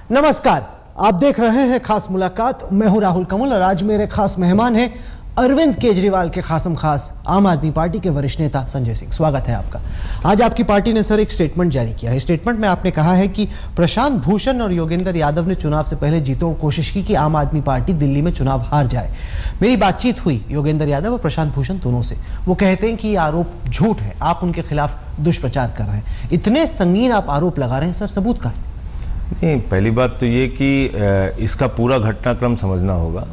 नमस्कार, आप देख रहे हैं खास मुलाकात। मैं हूं राहुल कमल और आज मेरे खास मेहमान हैं अरविंद केजरीवाल के खासम खास आम आदमी पार्टी के वरिष्ठ नेता संजय सिंह। स्वागत है आपका। आज आपकी पार्टी ने सर एक स्टेटमेंट जारी किया है। स्टेटमेंट में आपने कहा है कि प्रशांत भूषण और योगेंद्र यादव ने चुनाव से पहले जीतों को कोशिश की कि आम आदमी पार्टी दिल्ली में चुनाव हार जाए। मेरी बातचीत हुई योगेंद्र यादव और प्रशांत भूषण दोनों से। वो कहते हैं कि ये आरोप झूठ है, आप उनके खिलाफ दुष्प्रचार कर रहे हैं। इतने संगीन आप आरोप लगा रहे हैं, सर सबूत का है? नहीं, पहली बात तो ये कि इसका पूरा घटनाक्रम समझना होगा।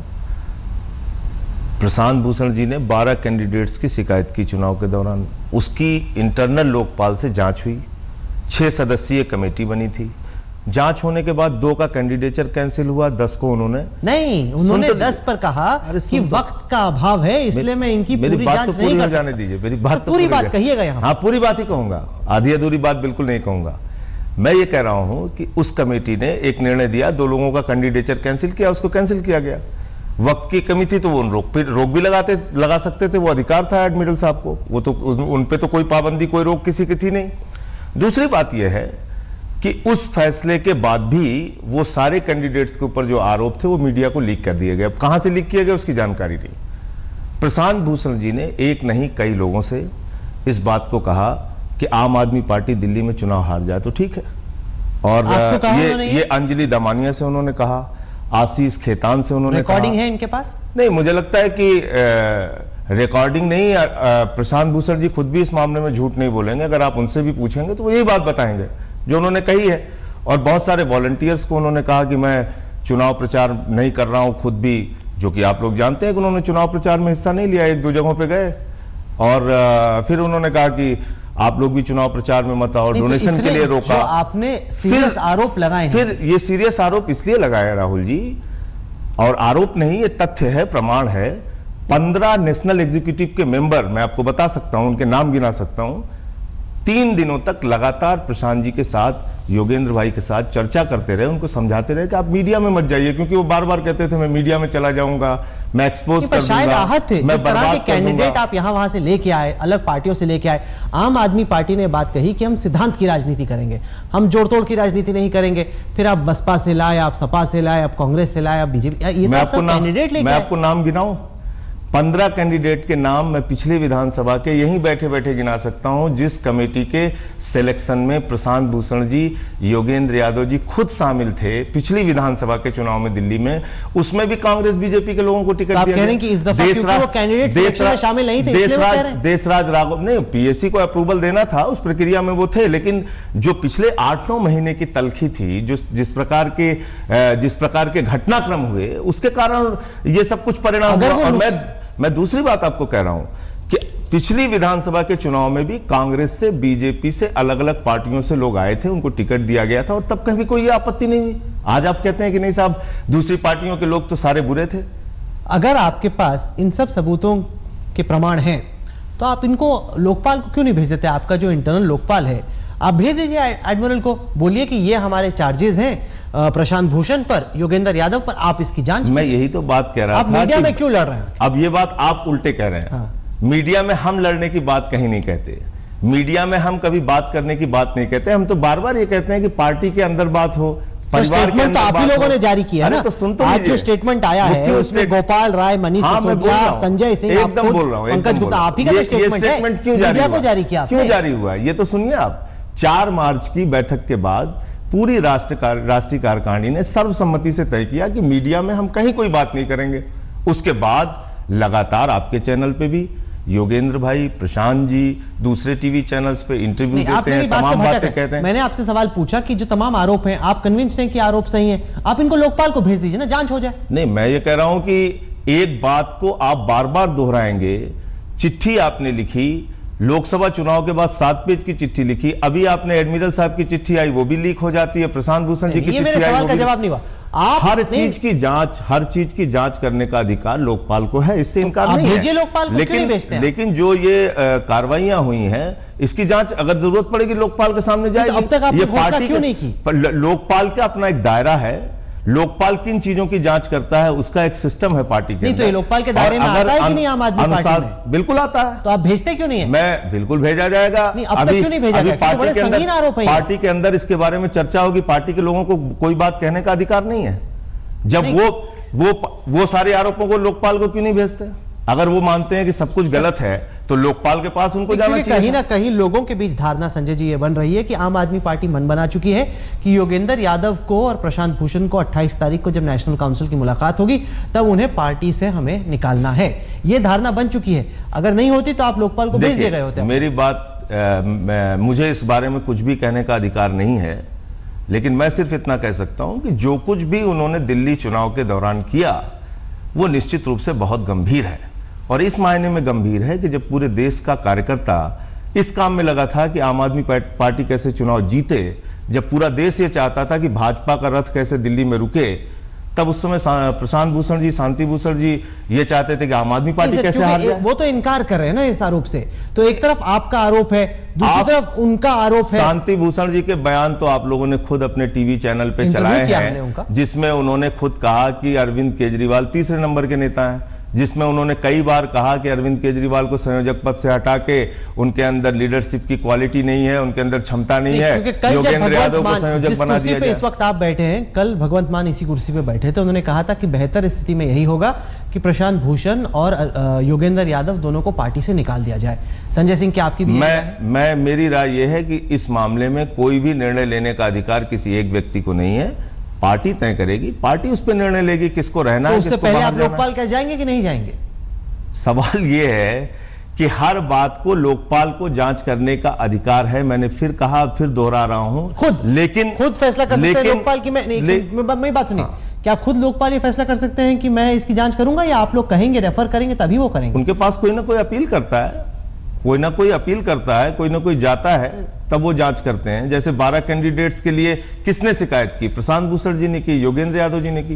प्रशांत भूषण जी ने 12 कैंडिडेट्स की शिकायत की चुनाव के दौरान। उसकी इंटरनल लोकपाल से जांच हुई, 6 सदस्यीय कमेटी बनी थी। जांच होने के बाद 2 का कैंडिडेचर कैंसिल हुआ, 10 को उन्होंने 10 पर कहा कि वक्त का अभाव है, इसलिए मैं इनकी पूरी जांच नहीं कर जाने दीजिए। मेरी बात तो पूरी बात कहिएगा यहाँ। हाँ, पूरी बात ही कहूंगा, आधी अधूरी बात बिल्कुल नहीं कहूंगा। मैं ये कह रहा हूं कि उस कमेटी ने एक निर्णय दिया, 2 लोगों का कैंडिडेचर कैंसिल किया, उसको कैंसिल किया गया। वक्त की कमी थी तो वो रोक भी लगा सकते थे, वो अधिकार था एडमिरल साहब को। वो तो उन पे तो कोई पाबंदी, कोई रोक किसी की थी नहीं। दूसरी बात यह है कि उस फैसले के बाद भी वो सारे कैंडिडेट्स के ऊपर जो आरोप थे वो मीडिया को लीक कर दिए गए। कहां से लीक किए गए उसकी जानकारी नहीं। प्रशांत भूषण जी ने एक नहीं कई लोगों से इस बात को कहा कि आम आदमी पार्टी दिल्ली में चुनाव हार जाए तो ठीक है। और ये अंजलि दमानिया से उन्होंने कहा, आशीष खेतान से उन्होंने कहा। रिकॉर्डिंग है इनके पास? नहीं, मुझे लगता है कि रिकॉर्डिंग नहीं। प्रशांत भूषण जी खुद भी इस मामले में झूठ नहीं बोलेंगे। अगर आप उनसे भी पूछेंगे तो वो यही बात बताएंगे जो उन्होंने कही है। और बहुत सारे वॉलंटियर्स को उन्होंने कहा कि मैं चुनाव प्रचार नहीं कर रहा हूं, खुद भी, जो कि आप लोग जानते हैं कि उन्होंने चुनाव प्रचार में हिस्सा नहीं लिया। 1-2 जगहों पे गए और फिर उन्होंने कहा कि आप लोग भी चुनाव प्रचार में मत आओ, डोनेशन के लिए रोका। जो आपने सीरियस आरोप लगाए हैं। फिर ये सीरियस आरोप इसलिए लगाया राहुल जी, और आरोप नहीं, ये तथ्य है, प्रमाण है। 15 नेशनल एग्जीक्यूटिव के मेंबर, मैं आपको बता सकता हूं, उनके नाम गिना सकता हूं, 3 दिनों तक लगातार प्रशांत जी के साथ, योगेंद्र भाई के साथ चर्चा करते रहे, उनको समझाते रहे कि आप मीडिया में मत जाइए, क्योंकि वो बार बार कहते थे मैं मीडिया में चला जाऊंगा, मैं एक्सपोज कर दूंगा। शायद आहत थे जिस तरह के कैंडिडेट आप यहां वहां से लेके आए, अलग पार्टियों से लेके आए। आम आदमी पार्टी ने बात कही कि हम सिद्धांत की राजनीति करेंगे, हम जोड़तोड़ की राजनीति नहीं करेंगे। फिर आप बसपा से लाए, आप सपा से लाए, आप कांग्रेस से लाए, आप बीजेपी। ये तो आप सब कैंडिडेट लेके, मैं आपको नाम गिनाऊं, 15 कैंडिडेट के नाम मैं पिछले विधानसभा के यहीं बैठे बैठे गिना सकता हूं, जिस कमेटी के सिलेक्शन में प्रशांत भूषण जी, योगेंद्र यादव जी खुद शामिल थे पिछली विधानसभा के चुनाव में दिल्ली में। उसमें भी कांग्रेस बीजेपी के लोगों को टिकट दिया। आप कह रहे हैं कि इस दफा क्योंकि वो कैंडिडेट सिलेक्शन में शामिल नहीं थे, इसलिए वो कह रहे हैं। देशराज राघव ने पीएससी को अप्रूवल देना था, उस प्रक्रिया में वो थे, लेकिन जो पिछले 8-9 महीने की तलखी थी, जिस प्रकार के घटनाक्रम हुए, उसके कारण ये सब कुछ परिणाम हुआ। और मैं दूसरी बात आपको कह रहा हूं कि पिछली विधानसभा के चुनाव में भी कांग्रेस से, बीजेपी से, अलग अलग पार्टियों से लोग आए थे, उनको टिकट दिया गया था और तब कभी कोई आपत्ति नहीं हुई। आज आप कहते हैं कि नहीं साहब, दूसरी पार्टियों के लोग तो सारे बुरे थे। अगर आपके पास इन सब सबूतों के प्रमाण हैं तो आप इनको लोकपाल को क्यों नहीं भेज देते? आपका जो इंटरनल लोकपाल है, आप भेज दीजिए एडमिरल को, बोलिए कि ये हमारे चार्जेस हैं प्रशांत भूषण पर, योगेंद्र यादव पर, आप इसकी जांच। मैं यही तो बात कह रहा था। आप मीडिया में क्यों लड़ रहे हैं? अब ये बात आप उल्टे कह रहे हैं। हाँ। मीडिया में हम लड़ने की बात कहीं नहीं कहते, मीडिया में हम कभी बात करने की बात नहीं कहते। हम तो बार बार ये कहते हैं कि पार्टी के अंदर बात हो, स्टेटमेंट तो आप ही लोगों ने जारी किया ना। तो सुन तो आज जो स्टेटमेंट आया है उसमें गोपाल राय, मनीष सिसोदिया, संजय सिंह, एकदम बोल रहा हूं, पंकज गुप्ता, आप ही का स्टेटमेंट क्यों जारी किया? क्यों जारी हुआ ये तो सुनिए आप। 4 मार्च की बैठक के बाद पूरी राष्ट्रीय कार्यकारिणी ने सर्वसम्मति से तय किया कि मीडिया में हम कहीं कोई बात नहीं करेंगे। उसके बाद लगातार आपके चैनल पे भी योगेंद्र भाई, प्रशांत जी दूसरे टीवी चैनल्स पे इंटरव्यू देते हैं, तमाम बातें कहते हैं। मैंने आपसे सवाल पूछा कि जो तमाम आरोप हैं, आप कन्विंस्ड हैं कि आरोप सही हैं, आप इनको लोकपाल को भेज दीजिए ना, जांच हो जाए। नहीं, मैं ये कह रहा हूं कि एक बात को आप बार बार दोहराएंगे। चिट्ठी आपने लिखी, लोकसभा चुनाव के बाद 7 पेज की चिट्ठी लिखी, अभी आपने एडमिरल साहब की चिट्ठी आई, वो भी लीक हो जाती है। प्रशांत भूषण जी की चिट्ठी आई, मेरे सवाल का जवाब नहीं हुआ। आप हर चीज की जांच करने का अधिकार लोकपाल को है, इससे इनकार नहीं है। लोकपाल को क्यों नहीं भेजते हैं? लेकिन जो ये कार्रवाइयां हुई हैं, इसकी जांच अगर जरूरत पड़ेगी लोकपाल के सामने जाएगी। अब तक आपने घोषणा क्यों नहीं की? लोकपाल का अपना एक दायरा है, लोकपाल किन चीजों की जांच करता है उसका एक सिस्टम है पार्टी के नहीं तो ये लोकपाल के दायरे में आता है कि नहीं आम आदमी पार्टी में? बिल्कुल आता है। तो आप भेजते क्यों नहीं है? मैं बिल्कुल भेजा जाएगा। नहीं, अब तक क्यों नहीं भेजा गया? पार्टी बड़े के संगीन आरोप है। पार्टी के अंदर इसके बारे में चर्चा होगी। पार्टी के लोगों को कोई बात कहने का अधिकार नहीं है। जब वो सारे आरोपों को लोकपाल को क्यों नहीं भेजते? अगर वो मानते हैं कि सब कुछ गलत है तो लोकपाल के पास उनको जाना चाहिए। कहीं ना कहीं लोगों के बीच धारणा संजय जी ये बन रही है कि आम आदमी पार्टी मन बना चुकी है कि योगेंद्र यादव को और प्रशांत भूषण को 28 तारीख को जब नेशनल काउंसिल की मुलाकात होगी तब उन्हें पार्टी से हमें निकालना है। ये धारणा बन चुकी है। अगर नहीं होती तो आप लोकपाल को भेज दे रहे होते। मेरी बात मुझे इस बारे में कुछ भी कहने का अधिकार नहीं है, लेकिन मैं सिर्फ इतना कह सकता हूं कि जो कुछ भी उन्होंने दिल्ली चुनाव के दौरान किया वो निश्चित रूप से बहुत गंभीर है। और इस मायने में गंभीर है कि जब पूरे देश का कार्यकर्ता इस काम में लगा था कि आम आदमी पार्टी कैसे चुनाव जीते, जब पूरा देश ये चाहता था कि भाजपा का रथ कैसे दिल्ली में रुके, तब उस समय प्रशांत भूषण जी, शांति भूषण जी ये चाहते थे कि आम आदमी पार्टी कैसे हार जाए। वो तो इनकार कर रहे हैं ना इस आरोप से। तो एक तरफ आपका आरोप है, दूसरी तरफ उनका आरोप है। शांति भूषण जी के बयान तो आप लोगों ने खुद अपने टीवी चैनल पे चलाए हैं, जिसमें उन्होंने खुद कहा कि अरविंद केजरीवाल तीसरे नंबर के नेता हैं, जिसमें उन्होंने कई बार कहा कि अरविंद केजरीवाल को संयोजक पद से हटा के उनके अंदर लीडरशिप की क्वालिटी नहीं है, उनके अंदर क्षमता नहीं है, योगेंद्र यादव को संयोजक बना दिया जाए। इस वक्त आप बैठे हैं, कल भगवंत मान इसी कुर्सी पे बैठे थे, उन्होंने कहा था कि बेहतर स्थिति में यही होगा कि प्रशांत भूषण और योगेंद्र यादव दोनों को पार्टी से निकाल दिया जाए। संजय सिंह, क्या आपकी भी मेरी राय यह है कि इस मामले में कोई भी निर्णय लेने का अधिकार किसी एक व्यक्ति को नहीं है। पार्टी तय करेगी, पार्टी उस पर निर्णय लेगी किसको रहना है। उससे पहले आप लोकपाल क्या जाएंगे कि नहीं जाएंगे? सवाल यह है कि हर बात को लोकपाल को जांच करने का अधिकार है। मैंने फिर कहा, फिर दोहरा रहा हूं, खुद फैसला कर सकते हैं लोकपाल की। मैं बात सुनिए, क्या खुद लोकपाल ये फैसला कर सकते हैं कि मैं इसकी जांच करूंगा, या आप लोग कहेंगे, रेफर करेंगे तभी वो करेंगे? उनके पास कोई ना कोई अपील करता है, कोई ना कोई अपील करता है, कोई ना कोई जाता है, तब वो जांच करते हैं। जैसे 12 कैंडिडेट्स के लिए किसने शिकायत की? प्रशांत भूषण जी ने की, योगेंद्र यादव जी ने की।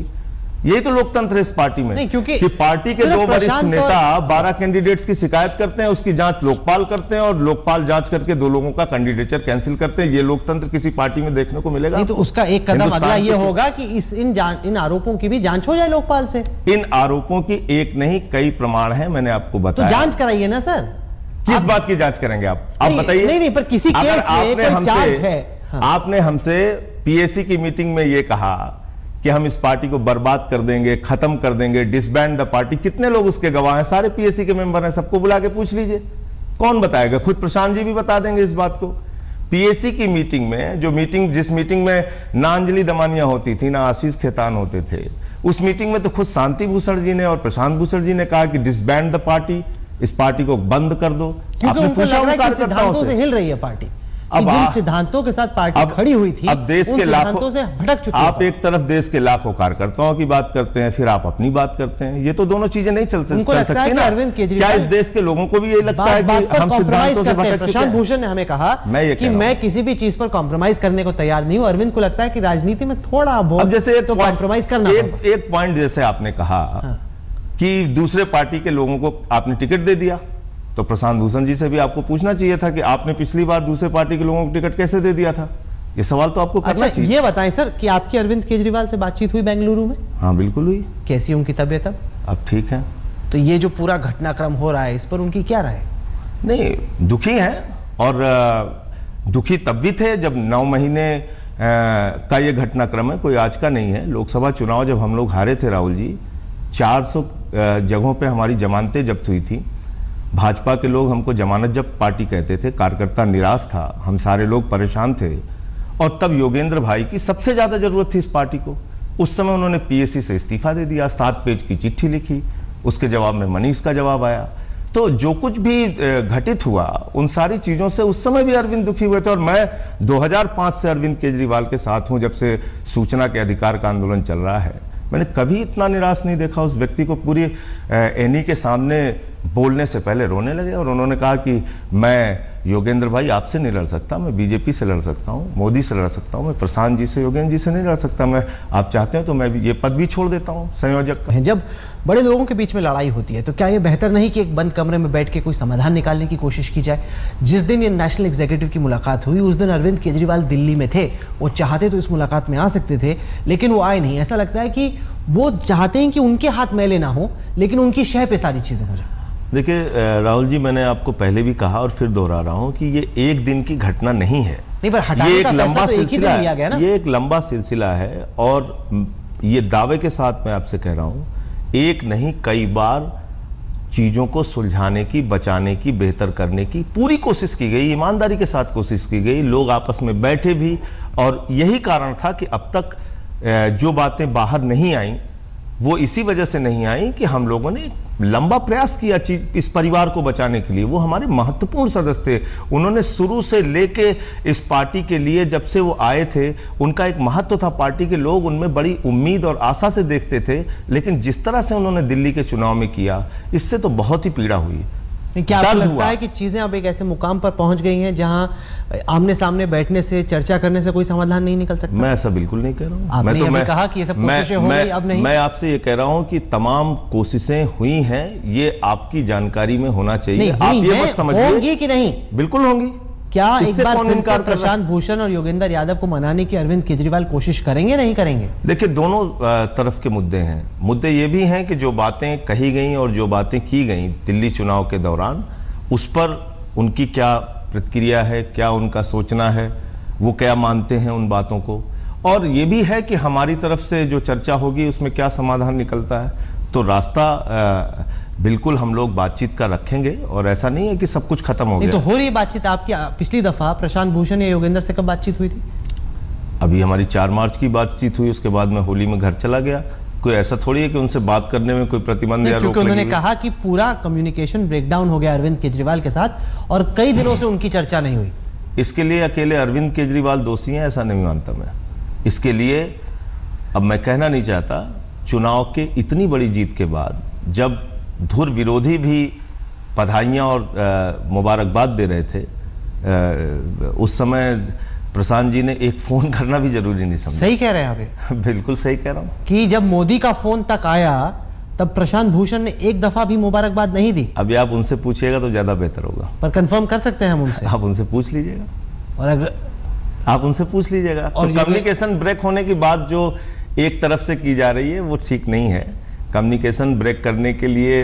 यही तो लोकतंत्र है इस पार्टी में। नहीं, क्योंकि कि पार्टी के 2 वरिष्ठ नेता 12 कैंडिडेट्स की शिकायत करते हैं, उसकी जांच लोकपाल करते हैं और लोकपाल जांच करके 2 लोगों का कैंडिडेचर कैंसिल करते हैं। ये लोकतंत्र किसी पार्टी में देखने को मिलेगा? नहीं, तो उसका एक कदम अगला ये होगा कि इन आरोपों की भी जांच हो जाए लोकपाल से। इन आरोपों की एक नहीं कई प्रमाण है, मैंने आपको बताया। तो जांच कराइए ना सर। किस बात की जांच करेंगे आप बताइए। नहीं, पर किसी केस में कोई चार्ज है। आपने हमसे पीएसी की मीटिंग में ये कहा कि हम इस पार्टी को बर्बाद कर देंगे, खत्म कर देंगे, डिसबैंड द पार्टी। कितने लोग उसके गवाह हैं? सारे पीएसी के मेंबर हैं, सबको बुला के पूछ लीजिए, कौन बताएगा? खुद प्रशांत जी भी बता देंगे इस बात को। पीएसी की मीटिंग में, जिस मीटिंग में ना अंजलि दमानिया होती थी, ना आशीष खेतान होते थे, उस मीटिंग में तो खुद शांति भूषण जी ने और प्रशांत भूषण जी ने कहा कि डिसबैंड द पार्टी, इस पार्टी को बंद कर दो। क्योंकि उनको लग रहा है कि सिद्धांतों से हिल रही है पार्टी। अब जिन सिद्धांतों के साथ पार्टी खड़ी हुई थी, अब देश के सिद्धांतों से भटक चुके हैं। आप एक तरफ देश के लाखों कार्यकर्ताओं की बात करते हैं, फिर आप अपनी बात करते हैं। ये तो दोनों चीजें नहीं चल सकती ना। अरविंद केजरीवाल, क्या इस देश के लोगों को भी ये लगता है कि हम सिद्धांतों से भटक चुके हैं? प्रशांत भूषण ने हमें कहा कि मैं किसी भी चीज पर कॉम्प्रोमाइज करने को तैयार नहीं हूं। अरविंद को लगता है कि राजनीति में थोड़ा बहुत जैसे तो कॉम्प्रोमाइज करना। एक पॉइंट जैसे आपने कहा कि दूसरे पार्टी के लोगों को आपने टिकट दे दिया, तो प्रशांत भूषण जी से भी आपको पूछना चाहिए था कि आपने पिछली बार दूसरे पार्टी के लोगों को टिकट कैसे दे दिया था। ये सवाल तो आपको करना चाहिए। ये बताएं सर कि आपकी अरविंद केजरीवाल से बातचीत हुई बेंगलुरु में? हाँ, बिल्कुल हुई। कैसी उनकी तबीयत अब ठीक है। तो ये जो पूरा घटनाक्रम हो रहा है, इस पर उनकी क्या राय? नहीं, दुखी हैं, और दुखी तब भी थे जब 9 महीने का ये घटनाक्रम है, कोई आज का नहीं है। लोकसभा चुनाव जब हम लोग हारे थे राहुल जी, 400 जगहों पे हमारी जमानतें जब्त हुई थी। भाजपा के लोग हमको जमानत जब्त पार्टी कहते थे, कार्यकर्ता निराश था, हम सारे लोग परेशान थे। और तब योगेंद्र भाई की सबसे ज्यादा जरूरत थी इस पार्टी को। उस समय उन्होंने पीएसी से इस्तीफा दे दिया, 7 पेज की चिट्ठी लिखी, उसके जवाब में मनीष का जवाब आया। तो जो कुछ भी घटित हुआ, उन सारी चीजों से उस समय भी अरविंद दुखी हुए थे। और मैं 2005 से अरविंद केजरीवाल के साथ हूं, जब से सूचना के अधिकार का आंदोलन चल रहा है। मैंने कभी इतना निराश नहीं देखा उस व्यक्ति को। पूरी एनी के सामने बोलने से पहले रोने लगे और उन्होंने कहा कि मैं योगेंद्र भाई आपसे नहीं लड़ सकता, मैं बीजेपी से लड़ सकता हूँ, मोदी से लड़ सकता हूँ, मैं प्रशांत जी से, योगेंद्र जी से नहीं लड़ सकता। मैं, आप चाहते हैं तो मैं ये पद भी छोड़ देता हूँ संयोजक का। जब बड़े लोगों के बीच में लड़ाई होती है तो क्या ये बेहतर नहीं कि एक बंद कमरे में बैठ के कोई समाधान निकालने की कोशिश की जाए? जिस दिन ये नेशनल एग्जीक्यूटिव की मुलाकात हुई उस दिन अरविंद केजरीवाल दिल्ली में थे। वो चाहते तो इस मुलाकात में आ सकते थे, लेकिन वो आए नहीं। ऐसा लगता है कि वो चाहते हैं कि उनके हाथ मैले ना हो, लेकिन उनकी शह पे सारी चीजें हो जाए। देखिए राहुल जी, मैंने आपको पहले भी कहा और फिर दोहरा रहा हूं कि ये एक दिन की घटना नहीं है। नहीं, पर हटाने का फैसला तो एक ही दिन लिया गया ना। ये एक लंबा सिलसिला है और ये दावे के साथ मैं आपसे कह रहा हूं, एक नहीं कई बार चीजों को सुलझाने की, बचाने की, बेहतर करने की पूरी कोशिश की गई, ईमानदारी के साथ कोशिश की गई। लोग आपस में बैठे भी, और यही कारण था कि अब तक जो बातें बाहर नहीं आई वो इसी वजह से नहीं आई कि हम लोगों ने लंबा प्रयास किया इस परिवार को बचाने के लिए। वो हमारे महत्वपूर्ण सदस्य थे, उन्होंने शुरू से लेके इस पार्टी के लिए, जब से वो आए थे, उनका एक महत्व था। पार्टी के लोग उनमें बड़ी उम्मीद और आशा से देखते थे, लेकिन जिस तरह से उन्होंने दिल्ली के चुनाव में किया, इससे तो बहुत ही पीड़ा हुई। क्या आपको लगता है कि चीजें अब एक ऐसे मुकाम पर पहुंच गई हैं जहां आमने सामने बैठने से, चर्चा करने से कोई समाधान नहीं निकल सकता? मैं ऐसा बिल्कुल नहीं कह रहा हूं। आपने अभी कहा कि ये सब कोशिशें हो गई, अब नहीं। मैं आपसे ये कह रहा हूं कि तमाम कोशिशें हुई हैं, ये आपकी जानकारी में होना चाहिए। आप ये मत समझिए होंगी कि नहीं। बिल्कुल होंगी। क्या एक बार फिर से प्रशांत भूषण और योगेंद्र यादव को मनाने की अरविंद केजरीवाल कोशिश करेंगे, नहीं करेंगे? देखिए, दोनों तरफ के मुद्दे हैं। मुद्दे ये भी हैं कि जो बातें कही गई और जो बातें की गई दिल्ली चुनाव के दौरान, उस पर उनकी क्या प्रतिक्रिया है, क्या उनका सोचना है, वो क्या मानते हैं उन बातों को। और ये भी है कि हमारी तरफ से जो चर्चा होगी उसमें क्या समाधान निकलता है। तो रास्ता बिल्कुल हम लोग बातचीत का रखेंगे, और ऐसा नहीं है कि सब कुछ खत्म हो गया। तो हो रही बातचीत आपकी। पिछली दफा प्रशांत भूषण या योगेंद्र से कब बातचीत हुई थी? अभी हमारी 4 मार्च की बातचीत हुई, उसके बाद मैं होली में घर चला गया। कोई ऐसा थोड़ी है कि उनसे बात करने में कोई प्रतिबंध या रोक लगी। क्योंकि उन्होंने कहा कि पूरा कम्युनिकेशन ब्रेकडाउन हो गया अरविंद केजरीवाल के साथ और कई दिनों से उनकी चर्चा नहीं हुई। इसके लिए अकेले अरविंद केजरीवाल दोषी हैं, ऐसा नहीं मानता मैं। इसके लिए अब मैं कहना नहीं चाहता, चुनाव के इतनी बड़ी जीत के बाद जब धुर विरोधी भी बधाइयां और मुबारकबाद दे रहे थे, उस समय प्रशांत जी ने एक फोन करना भी जरूरी नहीं समझा। सही कह रहे हैं आप? बिल्कुल सही कह रहा हूं कि जब मोदी का फोन तक आया तब प्रशांत भूषण ने एक दफा भी मुबारकबाद नहीं दी। अभी आप उनसे पूछिएगा तो ज्यादा बेहतर होगा। पर कंफर्म कर सकते हैं हम उनसे? आप उनसे पूछ लीजिएगा। और अगर आप उनसे पूछ लीजिएगा। और तो कम्युनिकेशन ब्रेक होने की बात जो एक तरफ से की जा रही है वो ठीक नहीं है। कम्युनिकेशन ब्रेक करने के लिए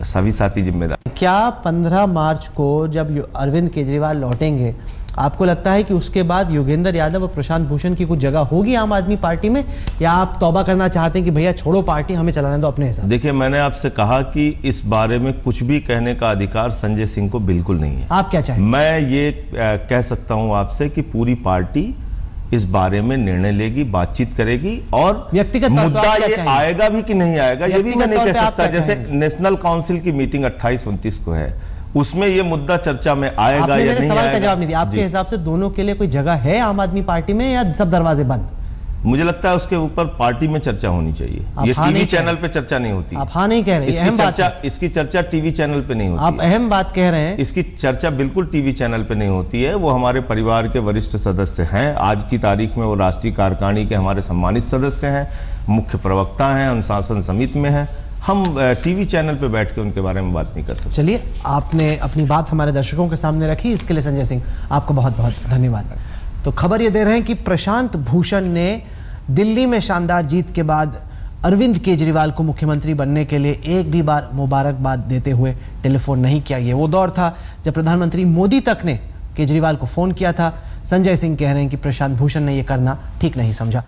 सभी साथी जिम्मेदार। क्या 15 मार्च को जब अरविंद केजरीवाल लौटेंगे, आपको लगता है कि उसके बाद योगेंद्र यादव और प्रशांत भूषण की कुछ जगह होगी आम आदमी पार्टी में, या आप तौबा करना चाहते हैं कि भैया छोड़ो पार्टी, हमें चलाने दो अपने हिसाब? देखिए, मैंने आपसे कहा कि इस बारे में कुछ भी कहने का अधिकार संजय सिंह को बिल्कुल नहीं है। आप क्या चाहेंगे? मैं ये कह सकता हूं आपसे कि पूरी पार्टी इस बारे में निर्णय लेगी, बातचीत करेगी, और व्यक्तिगत मुद्दा ये आएगा भी कि नहीं आएगा ये भी मैं नहीं कह सकता। जैसे नेशनल काउंसिल की मीटिंग 28-29 को है, उसमें ये मुद्दा चर्चा में आएगा या नहीं सवाल का जवाब नहीं दिया। आपके हिसाब से दोनों के लिए कोई जगह है आम आदमी पार्टी में, या सब दरवाजे बंद? मुझे लगता है उसके ऊपर पार्टी में चर्चा होनी चाहिए। ये टीवी चैनल पे चर्चा नहीं होती। आप हाँ नहीं कह रहे हैं? इसकी चर्चा टीवी चैनल पे नहीं होती। आप अहम बात कह रहे हैं। इसकी चर्चा बिल्कुल टीवी चैनल पे नहीं होती है। वो हमारे परिवार के वरिष्ठ सदस्य हैं। आज की तारीख में वो राष्ट्रीय कार्यकारिणी के हमारे सम्मानित सदस्य हैं, मुख्य प्रवक्ता हैं, अनुशासन समिति में हैं। हम टीवी चैनल पे बैठ के उनके बारे में बात नहीं कर सकते। चलिए, आपने अपनी बात हमारे दर्शकों के सामने रखी, इसके लिए संजय सिंह आपको बहुत बहुत धन्यवाद। तो खबर ये दे रहे हैं कि प्रशांत भूषण ने दिल्ली में शानदार जीत के बाद अरविंद केजरीवाल को मुख्यमंत्री बनने के लिए एक भी बार मुबारकबाद देते हुए टेलीफोन नहीं किया। ये वो दौर था जब प्रधानमंत्री मोदी तक ने केजरीवाल को फोन किया था। संजय सिंह कह रहे हैं कि प्रशांत भूषण ने यह करना ठीक नहीं समझा।